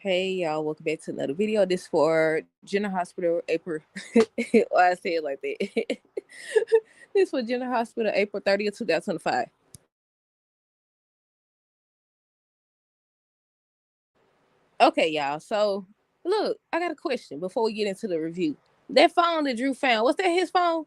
Hey y'all, welcome back to another video. This for General Hospital April. Why I say it like that? This for General Hospital April 30th, 2025. Okay, y'all. So look, I got a question before we get into the review. That phone that Drew found, was that his phone?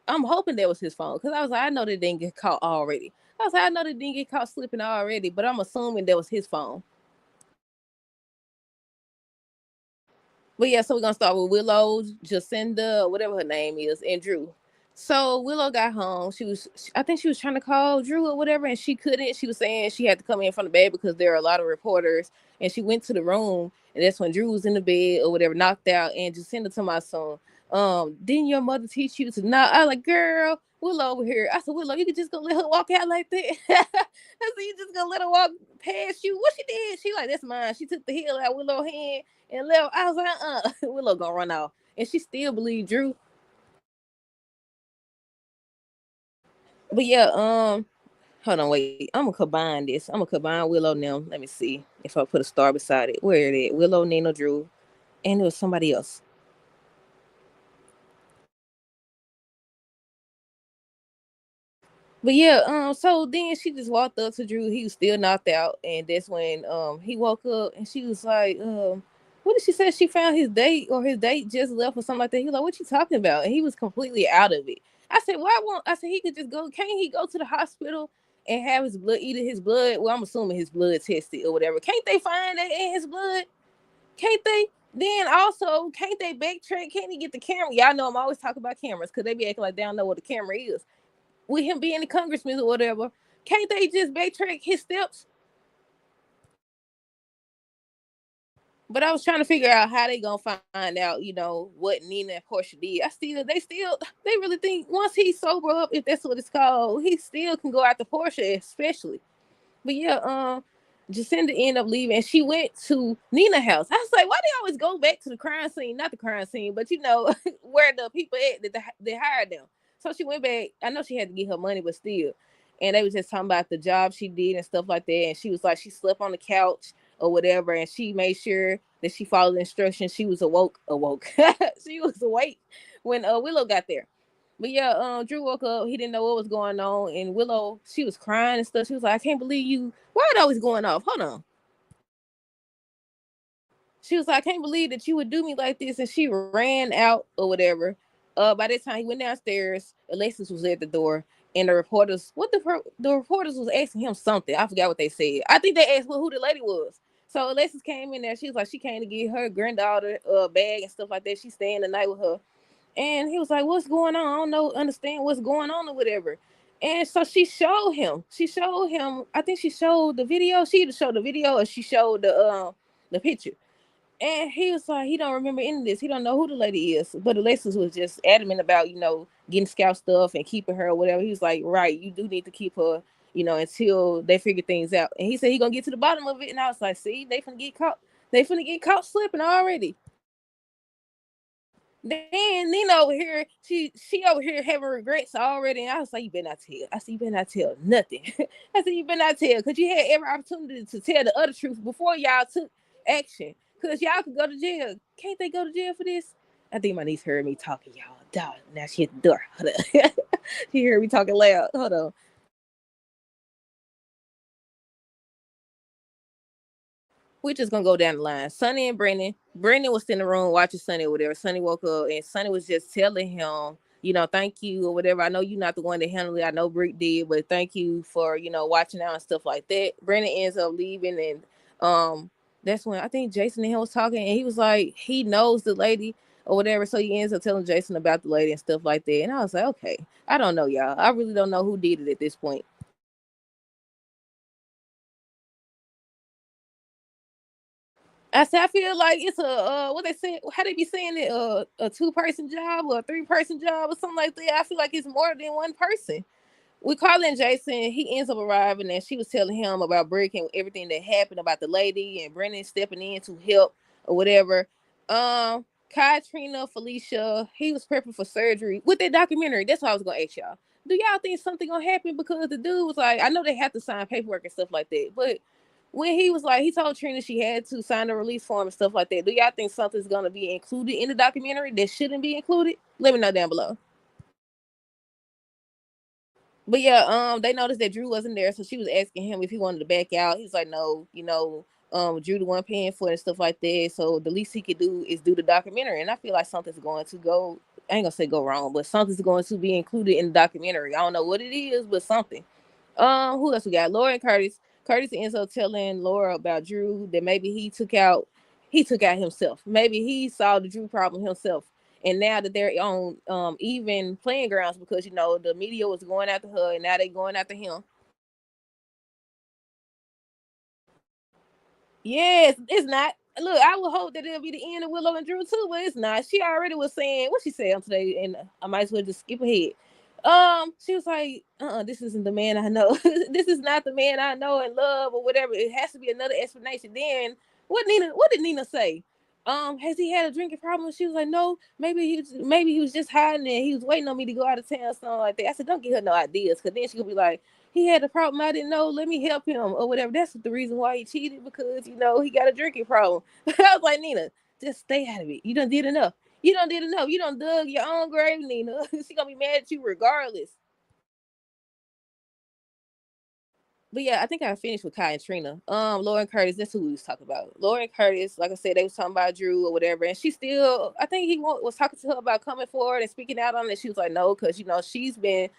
I'm hoping that was his phone because I was like, I know that didn't get caught already. I was like, I know that didn't get caught slipping already, but I'm assuming that was his phone. But yeah, so we're gonna start with Willow, Jacinda, whatever her name is, and Drew. So Willow got home. I think she was trying to call Drew or whatever, and she couldn't. She was saying she had to come in from the bed because there are a lot of reporters. And she went to the room, and that's when Drew was in the bed or whatever, knocked out. And Jacinda to my son, didn't your mother teach you to not? I was like, girl, Willow over here. I said, Willow, you could just go let her walk out like that. I said, you just gonna let her walk past you? What she did? She like, that's mine. She took the heel out Willow's hand and left. I was like, Willow gonna run off. And she still believed Drew. But yeah, hold on, wait. I'm gonna combine this. I'm gonna combine Willow now. Let me see if I put a star beside it. Where it is? Willow, Nina, Drew, and it was somebody else. But yeah, so then she just walked up to Drew. He was still knocked out, and that's when he woke up, and she was like, what did she say? She found his date, or his date just left, or something like that. He was like, what you talking about? And he was completely out of it. I said, why won't? I said he could just go. Can't he go to the hospital and have his blood, either his blood? Well, I'm assuming his blood tested or whatever. Can't they find that in his blood? Can't they? Then also, can't they backtrack? Can't he get the camera? Y'all know I'm always talking about cameras because they be acting like they don't know what the camera is with him being a congressman or whatever. Can't they just backtrack his steps? But I was trying to figure out how they gonna find out, what Nina and Portia did. They really think once he's sober up, if that's what it's called, he still can go after Portia, especially. But yeah, Jacinda ended up leaving, and she went to Nina's house. I was like, why they always go back to the crime scene? Not the crime scene, but where the people at that they hired them. So she went back. I know she had to get her money, but still. And they was just talking about the job she did and stuff like that. And she was like, she slept on the couch or whatever, and she made sure that she followed the instructions. She was awoke. She was awake when Willow got there. But yeah, Drew woke up. He didn't know what was going on, and Willow, she was crying and stuff. She was like, "I can't believe you. Why are it always going off? Hold on." She was like, "I can't believe that you would do me like this," and she ran out or whatever. By that time, he went downstairs. Alexis was at the door, and the reporters, the reporters was asking him something. I forgot what they said. I think they asked who the lady was. So Alexis came in there. She was like, she came to get her granddaughter a bag and stuff like that. She's staying the night with her. And he was like, what's going on? I don't know, understand what's going on or whatever. And so she showed him. I think she showed the video. She either showed the video or she showed the picture. And he was like, he don't remember any of this. He don't know who the lady is. But Alexis was just adamant about, getting scout stuff and keeping her or whatever. He was like, right, you do need to keep her, until they figure things out. And he said he gonna get to the bottom of it. And I was like, see, they finna get caught. They finna get caught slipping already. Then Nina over here, she over here having regrets already. And I was like, you better not tell. I said, you better not tell nothing. I said, you better not tell, because you had every opportunity to tell the other truth before y'all took action. Because y'all could go to jail. Can't they go to jail for this? I think my niece heard me talking, y'all. Dog, now she at the door. Hold on. She heard me talking loud. Hold on. We're just gonna go down the line. Sonny and Brendan. Brendan was in the room watching Sonny or whatever. Sonny woke up and Sonny was just telling him, thank you or whatever. I know you're not the one that handled it. I know Brick did, but thank you for, watching out and stuff like that. Brendan ends up leaving, and that's when I think Jason and him was talking, and he was like, he knows the lady or whatever. So he ends up telling Jason about the lady and stuff like that. And I was like, okay, I don't know, y'all. I really don't know who did it at this point. I said I feel like it's a what they say, how they be saying it, a 2-person job or a 3-person job or something like that. I feel like it's more than one person. We calling Jason, he ends up arriving, and she was telling him about Brick and everything that happened about the lady and Brendan stepping in to help or whatever. Kai, Trina, Felicia, he was prepping for surgery with that documentary. That's what I was gonna ask y'all. Do y'all think something gonna happen? Because the dude was like, I know they have to sign paperwork and stuff like that, but when he was like, he told Trina she had to sign the release form and stuff like that. Do y'all think something's gonna be included in the documentary that shouldn't be included? Let me know down below. But yeah, they noticed that Drew wasn't there, so she was asking him if he wanted to back out. He's like, no, Drew the one paying for it and stuff like that. So the least he could do is do the documentary. And I feel like something's going to go, I ain't gonna say go wrong, but something's going to be included in the documentary. I don't know what it is, but something. Who else we got? Laura and Curtis. Curtis ends up telling Laura about Drew, that maybe he took out himself. Maybe he saw the Drew problem himself. And now that they're on even playing grounds, because the media was going after her and now they going after him. Yes, it's not. Look, I would hope that it'll be the end of Willow and Drew too, but it's not. She already was saying what she said on today, and I might as well just skip ahead. She was like, this isn't the man I know. This is not the man I know and love or whatever. It has to be another explanation. Then what did Nina say? Has he had a drinking problem? She was like, no, maybe he was just hiding and he was waiting on me to go out of town, something like that. I said, don't give her no ideas, because then she could be like, he had a problem I didn't know. Let me help him or whatever. That's the reason why he cheated, because he got a drinking problem. I was like, Nina, just stay out of it. You done did enough. You done did enough. You done dug your own grave, Nina. She gonna be mad at you regardless. But yeah, I think I finished with Kai and Trina. Lauren Curtis, that's who we was talking about. Lauren Curtis, like I said, they was talking about Drew or whatever, and she still, I think he was talking to her about coming forward and speaking out on it. She was like, no, because she's been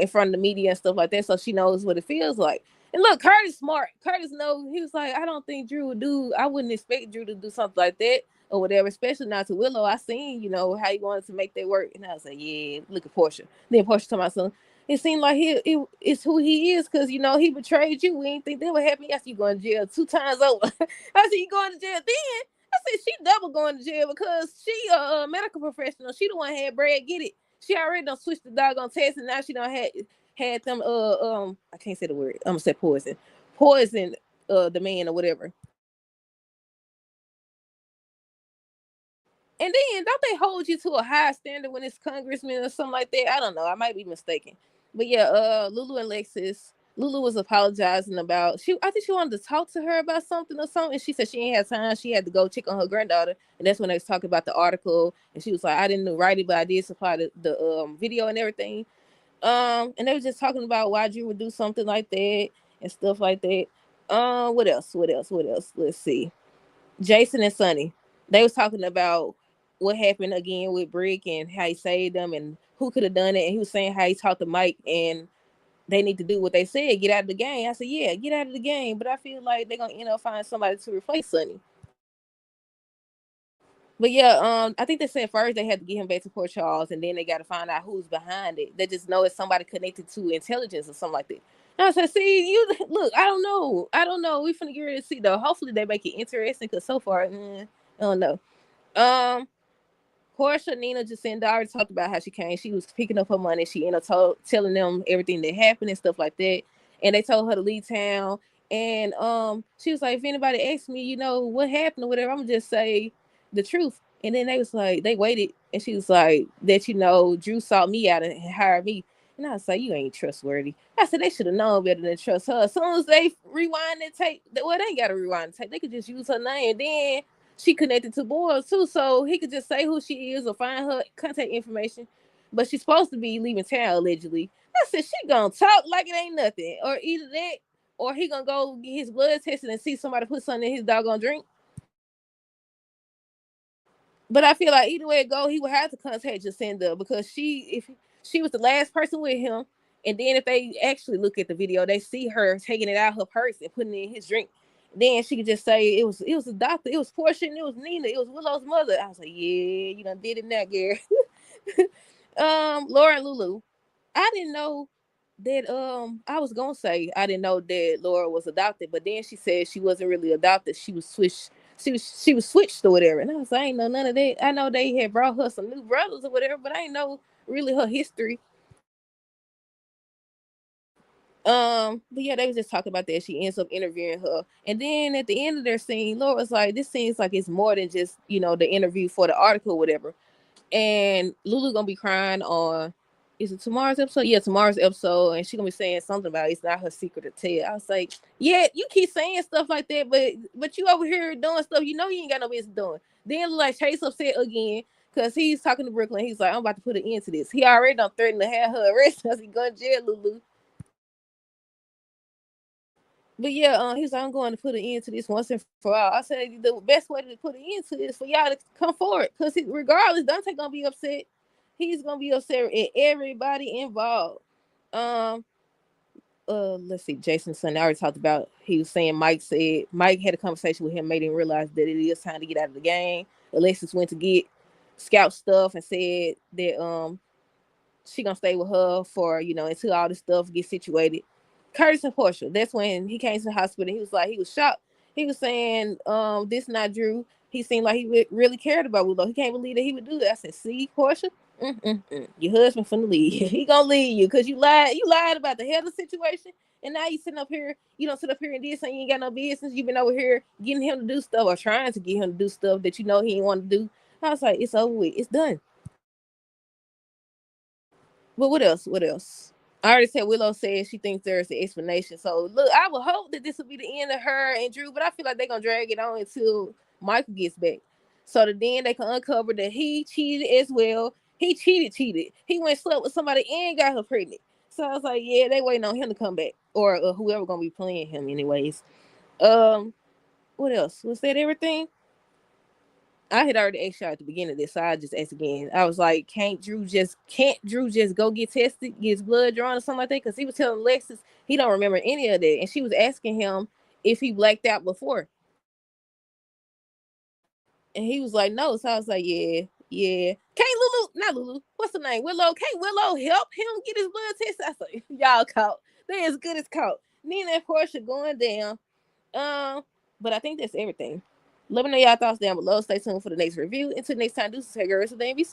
in front of the media and stuff like that, so she knows what it feels like. And look, Curtis smart. Curtis knows. He was like, I don't think Drew would do. I wouldn't expect Drew to do something like that or whatever, especially not to Willow. I seen, how he wanted to make that work, and I was like, yeah, look at Portia. Then Portia told my son, it seemed like it's who he is, because he betrayed you. We didn't think that would happen. I said, you going to jail 2 times over. I said, you going to jail then? I said, she double going to jail, because she a medical professional. She the one had Brad get it. She already done switched the doggone test, and now she done had them I can't say the word. I'm gonna say poison the man or whatever. And then don't they hold you to a high standard when it's congressman or something like that? I don't know. I might be mistaken. But yeah, Lulu and Lexus. Lulu was apologizing about I think she wanted to talk to her about something or something. And she said she ain't had time. She had to go check on her granddaughter. And that's when they was talking about the article. And she was like, I didn't write it, but I did supply the video and everything. And they were just talking about why Drew would do something like that and stuff like that. What else? What else? What else? Let's see. Jason and Sonny, they was talking about what happened again with Brick and how he saved them and who could have done it. And he was saying how he talked to Mike and they need to do what they said, get out of the game. I said, yeah, get out of the game. But I feel like they're gonna end up finding somebody to replace Sonny. But yeah, I think they said first they had to get him back to Port Charles, and then they got to find out who's behind it. They just know it's somebody connected to intelligence or something like that. And I said, see, you look, I don't know. We finna get ready to see though. Hopefully they make it interesting, because so far, I don't know. Um, Portia, Nina, Jacinda already talked about how she came. She was picking up her money. She ended up telling them everything that happened and stuff like that. And they told her to leave town. And she was like, if anybody asks me, what happened or whatever, I'm gonna just say the truth. And then they was like, they waited, and she was like, that Drew sought me out and hired me. And I was like, you ain't trustworthy. I said they should have known better than trust her. As soon as they rewind and tape, well, they ain't got to rewind the tape. They could just use her name. Then she connected to Boyle too, so he could just say who she is or find her contact information. But she's supposed to be leaving town allegedly. I said she gonna talk like it ain't nothing, or either that, or he gonna go get his blood tested and see somebody put something in his doggone drink. But I feel like either way it go, he would have to contact Jacinda, because if she was the last person with him, and then if they actually look at the video, they see her taking it out of her purse and putting it in his drink. Then she could just say it was a doctor, it was Portia, and it was Nina, it was Willow's mother. I was like, yeah, you done did it now, Gary. Laura and Lulu. I didn't know that I was gonna say I didn't know that Laura was adopted, but then she said she wasn't really adopted. She was switched. She was switched or whatever. And I was like, I ain't know none of that. I know they had brought her some new brothers or whatever, but I ain't know really her history. But yeah, they was just talking about that. She ends up interviewing her. And then at the end of their scene, Laura was like, this seems like it's more than just, the interview for the article or whatever. And Lulu gonna be crying on Is it tomorrow's episode? Yeah, tomorrow's episode, and she gonna be saying something about it's not her secret to tell. I was like, yeah, you keep saying stuff like that, but you over here doing stuff you know you ain't got no business doing. Then like Chase upset again because he's talking to Brooklyn. He's like, I'm about to put an end to this. He already done threatened to have her arrested because he going to jail, Lulu. But yeah, he's like, I'm going to put an end to this once and for all. I said the best way to put an end to this for y'all to come forward, because regardless, Dante gonna be upset. He's gonna be upset at everybody involved. Um, let's see, Jason Sunday. I already talked about. He was saying Mike had a conversation with him, made him realize that it is time to get out of the game. Alexis went to get scout stuff and said that she gonna stay with her for until all this stuff gets situated. Curtis and Portia. That's when he came to the hospital. He was like, he was shocked. He was saying, this not Drew. He seemed like he really cared about Willow. He can't believe that he would do that. I said, see, Portia, your husband finna leave. He gonna leave you because you lied. You lied about the health situation, and now you sitting up here. You don't sit up here and did something you ain't got no business. You've been over here getting him to do stuff or trying to get him to do stuff that you know he ain't want to do. I was like, it's over with. It's done. But what else? What else? I already said Willow said she thinks there's an explanation. So look, I would hope that this will be the end of her and Drew, but I feel like they're gonna drag it on until Michael gets back. So that then they can uncover that he cheated as well. He cheated. He went slept with somebody and got her pregnant. So I was like, yeah, they waiting on him to come back. Or whoever gonna be playing him anyways. What else? Was that everything? I had already asked y'all at the beginning of this, so I just asked again. I was like, can't Drew just go get tested, get his blood drawn or something like that? Because he was telling Alexis he don't remember any of that. And she was asking him if he blacked out before. And he was like, no. So I was like, yeah. Can't Lulu, not Lulu, what's the name? Willow. Can't Willow help him get his blood tested? I was like, y'all caught. They as good as caught. Nina and Portia going down. But I think that's everything. Let me know y'all thoughts down below. Stay tuned for the next review. Until next time, do say girls with the NBC.